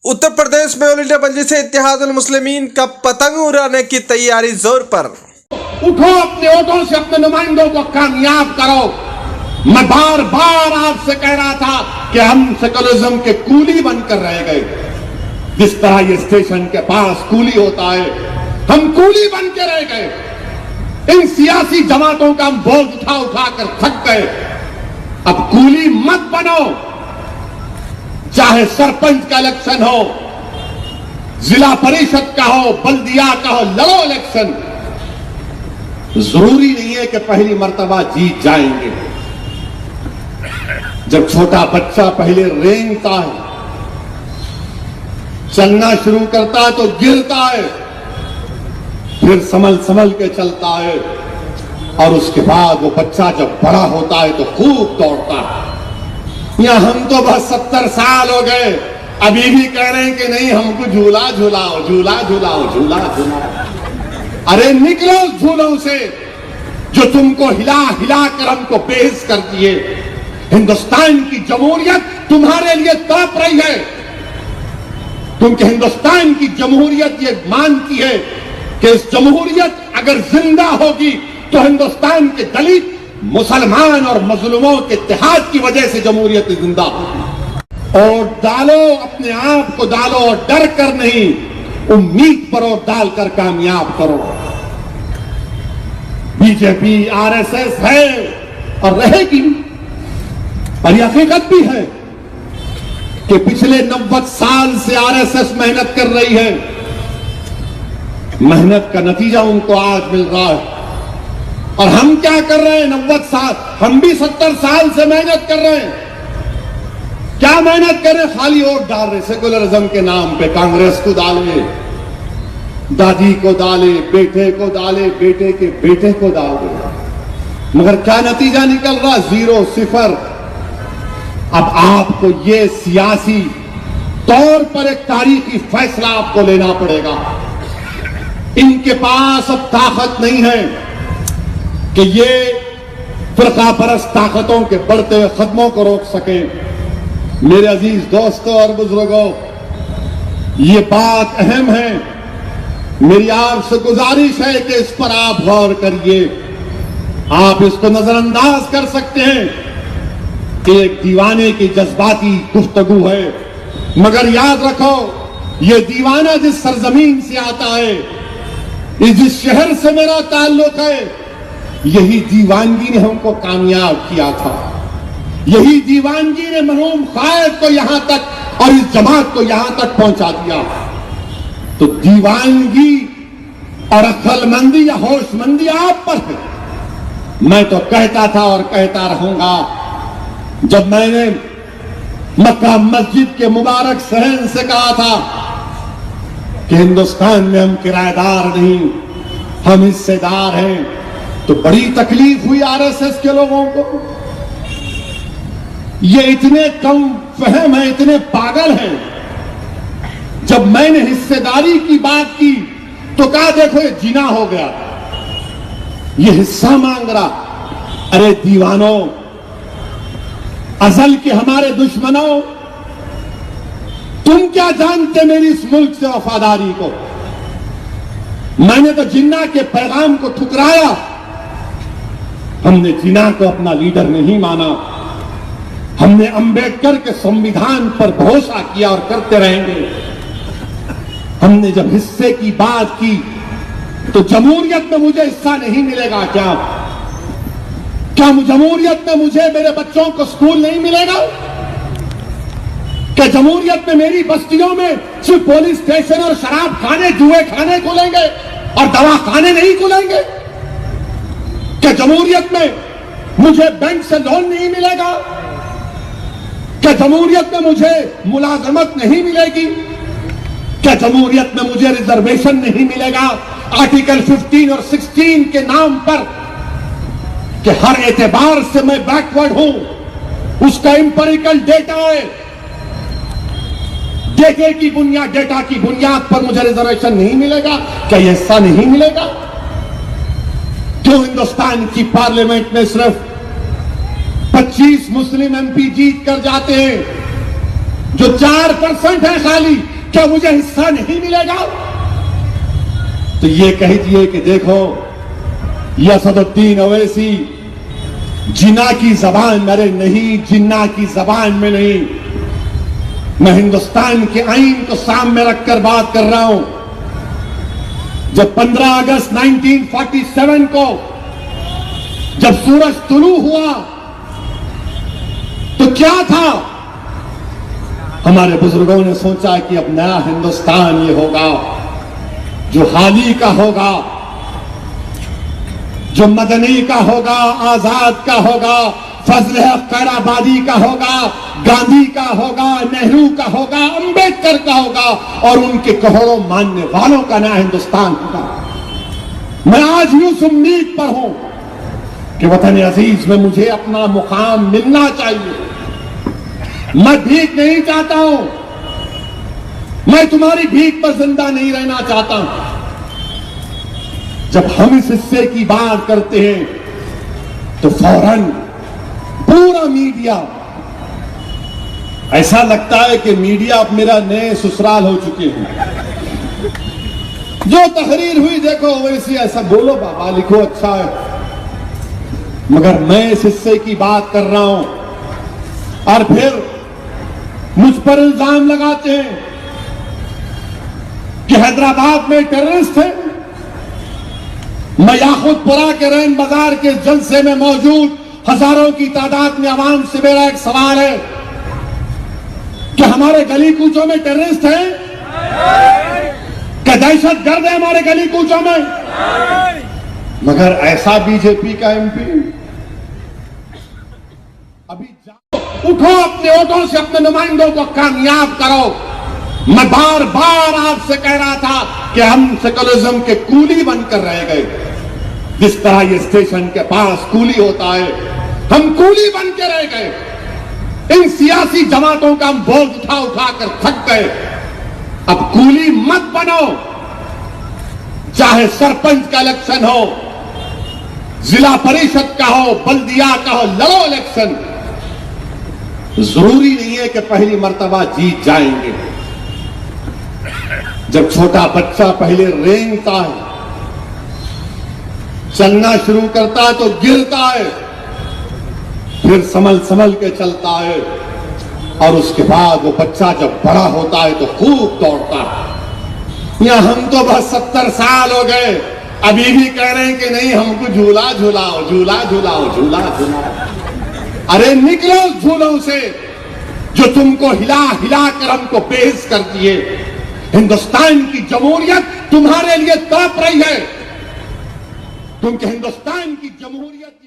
उत्तर प्रदेश में all India मजलिस इत्तेहादुल मुस्लिमीन का पतंग उड़ाने की तैयारी जोर पर। उठो, अपने वोटों से अपने नुमाइंदों को कामयाब करो। मैं बार बार आपसे कह रहा था कि हम सेकुलरिज्म के कूली बनकर रह गए। जिस तरह ये स्टेशन के पास कूली होता है, हम कूली बन के रह गए। इन सियासी जमातों का हम बोझ उठा उठा कर थक गए। अब कूली मत बनो। चाहे सरपंच का इलेक्शन हो, जिला परिषद का हो, बल्दिया का हो, लड़ो इलेक्शन। जरूरी नहीं है कि पहली मर्तबा जीत जाएंगे। जब छोटा बच्चा पहले रेंगता है, चलना शुरू करता है तो गिरता है, फिर संभल संभल के चलता है, और उसके बाद वो बच्चा जब बड़ा होता है तो खूब दौड़ता है। या हम तो बस 70 साल हो गए, अभी भी कह रहे हैं कि नहीं, हमको झूला झूलाओ, झूला झूलाओ, झूला झूलाओ। अरे निकलो उस झूलों से जो तुमको हिला हिला कर हमको बेइज्जत कर दिए। हिंदुस्तान की जमहूरियत तुम्हारे लिए तड़प रही है, क्योंकि हिंदुस्तान की जमहूरियत ये मानती है कि इस जमहूरियत अगर जिंदा होगी तो हिंदुस्तान के दलित, मुसलमान और मजलूमों के इत्तेहाद की वजह से जमहूरियत जिंदा होगी। और डालो, अपने आप को डालो, और डर कर नहीं, उम्मीद पर और डालकर कामयाब करो। बीजेपी आरएसएस है और रहेगी, और यह हकीकत भी है कि पिछले 90 साल से आरएसएस मेहनत कर रही है। मेहनत का नतीजा उनको आज मिल रहा है। और हम क्या कर रहे हैं? 90 साल, हम भी 70 साल से मेहनत कर रहे हैं। क्या मेहनत कर रहे हैं? खाली वोट डाल रहे, सेकुलरिज्म के नाम पे। कांग्रेस को डाले, दादी को डाले, बेटे को डाले, बेटे के बेटे को डाल दे, मगर क्या नतीजा निकल रहा? 0, 0। अब आपको ये सियासी तौर पर एक तारीखी फैसला आपको लेना पड़ेगा। इनके पास अब ताकत नहीं है कि ये फिरका परस्त ताकतों के बढ़ते हुए कदमों को रोक सके। मेरे अजीज दोस्तों और बुजुर्गों, ये बात अहम है। मेरी आपसे गुजारिश है कि इस पर आप गौर करिए। आप इसको नजरअंदाज कर सकते हैं कि एक दीवाने की जज्बाती गुफ्तगू है, मगर याद रखो, ये दीवाना जिस सरजमीन से आता है, जिस शहर से मेरा ताल्लुक है, यही दीवानगी ने हमको कामयाब किया था। यही दीवानगी ने मरहूम कायद को यहां तक और इस जमात को यहां तक पहुंचा दिया। तो दीवानगी और अक्लमंदी या होशमंदी आप पर है। मैं तो कहता था और कहता रहूंगा, जब मैंने मक्का मस्जिद के मुबारक सहन से कहा था कि हिंदुस्तान में हम किराएदार नहीं, हम हिस्सेदार हैं, तो बड़ी तकलीफ हुई आरएसएस के लोगों को। ये इतने कम फहम है, इतने पागल हैं। जब मैंने हिस्सेदारी की बात की तो कहा देखो ये जिना हो गया, ये हिस्सा मांग रहा। अरे दीवानों, अजल के हमारे दुश्मनों, तुम क्या जानते मेरी इस मुल्क से वफादारी को? मैंने तो जिन्ना के पैगाम को ठुकराया। हमने जिन्ना को अपना लीडर नहीं माना। हमने अंबेडकर के संविधान पर भरोसा किया और करते रहेंगे। हमने जब हिस्से की बात की तो जमहूरियत में मुझे हिस्सा नहीं मिलेगा क्या? क्या जमहूरियत में मुझे, मेरे बच्चों को स्कूल नहीं मिलेगा? क्या जमहूरियत में मेरी बस्तियों में सिर्फ पुलिस स्टेशन और शराब खाने, जुए खाने खुलेंगे और दवा खाने नहीं खुलेंगे? क्या जमहूरियत में मुझे बैंक से लोन नहीं मिलेगा? क्या जमहूरियत में मुझे मुलाजमत नहीं मिलेगी? क्या जमहूरियत में मुझे रिजर्वेशन नहीं मिलेगा आर्टिकल 15 और 16 के नाम पर, कि हर एतबार से मैं बैकवर्ड हूं? उसका इंपेरिकल डेटा है। डेटा की बुनियाद पर मुझे रिजर्वेशन नहीं मिलेगा? क्या ये हिस्सा नहीं मिलेगा? क्यों हिंदुस्तान की पार्लियामेंट में सिर्फ 25 मुस्लिम एमपी जीत कर जाते हैं, जो 4% है खाली, क्या मुझे हिस्सा नहीं मिलेगा? तो ये कह दिए कि देखो, ये असदुद्दीन ओवैसी जिन्ना की जबान, अरे नहीं, जिन्ना की जबान में नहीं, मैं हिंदुस्तान के आईन को सामने रखकर बात कर रहा हूं। जब 15 अगस्त 1947 को जब सूरज तुलू हुआ तो क्या था? हमारे बुजुर्गों ने सोचा कि अब नया हिंदुस्तान ये होगा जो हाली का होगा, जो मदनी का होगा, आजाद का होगा, फजल खैराबादी का होगा, गांधी का होगा, नेहरू का होगा, अंबेडकर का होगा और उनके करोड़ों मानने वालों का नया हिंदुस्तान होगा। मैं आज भी उस उम्मीद पर हूं कि वतन अजीज में मुझे अपना मुकाम मिलना चाहिए। मैं भीख नहीं चाहता हूं, मैं तुम्हारी भीख पर जिंदा नहीं रहना चाहता हूं। जब हम इस हिस्से की बात करते हैं तो फौरन पूरा मीडिया, ऐसा लगता है कि मीडिया अब मेरा नए ससुराल हो चुके हैं। जो तहरीर हुई देखो वैसे ऐसा बोलो बाबा, लिखो अच्छा है, मगर मैं इस हिस्से की बात कर रहा हूं और फिर मुझ पर इल्जाम लगाते हैं कि हैदराबाद में टेररिस्ट है। मैं याकूतपुरा के रैन बाजार के जलसे में मौजूद हजारों की तादाद में आवाम से मेरा एक सवाल है कि हमारे गली कूचों में टेररिस्ट हैं? क्या दहशतगर्द है हमारे गली कूचों में? मगर ऐसा बीजेपी का एमपी, अभी जाओ, उठो, अपने वोटों से अपने नुमाइंदों को कामयाब करो। मैं बार बार आपसे कह रहा था कि हम सेकुलरिज्म के कूली बनकर रह गए। जिस तरह ये स्टेशन के पास कूली होता है, हम कूली बन के रह गए। इन सियासी जमातों का हम बोझ उठा उठा कर थक गए। अब कूली मत बनो। चाहे सरपंच का इलेक्शन हो, जिला परिषद का हो, बल्दिया का हो, लड़ो इलेक्शन। जरूरी नहीं है कि पहली मर्तबा जीत जाएंगे। जब छोटा बच्चा पहले रेंगता है, चलना शुरू करता है तो गिरता है, फिर संभल संभल के चलता है और उसके बाद वो बच्चा जब बड़ा होता है तो खूब दौड़ता है। या हम तो बस 70 साल हो गए, अभी भी कह रहे हैं कि नहीं हमको झूला झूलाओ, झूला झूलाओ, झूला झूलाओ। अरे निकलो उस झूलों से जो तुमको हिला हिला कर हमको पेश कर दिए। हिंदुस्तान की जमहूरियत तुम्हारे लिए तड़प रही है, क्योंकि हिंदुस्तान की जमहूरियत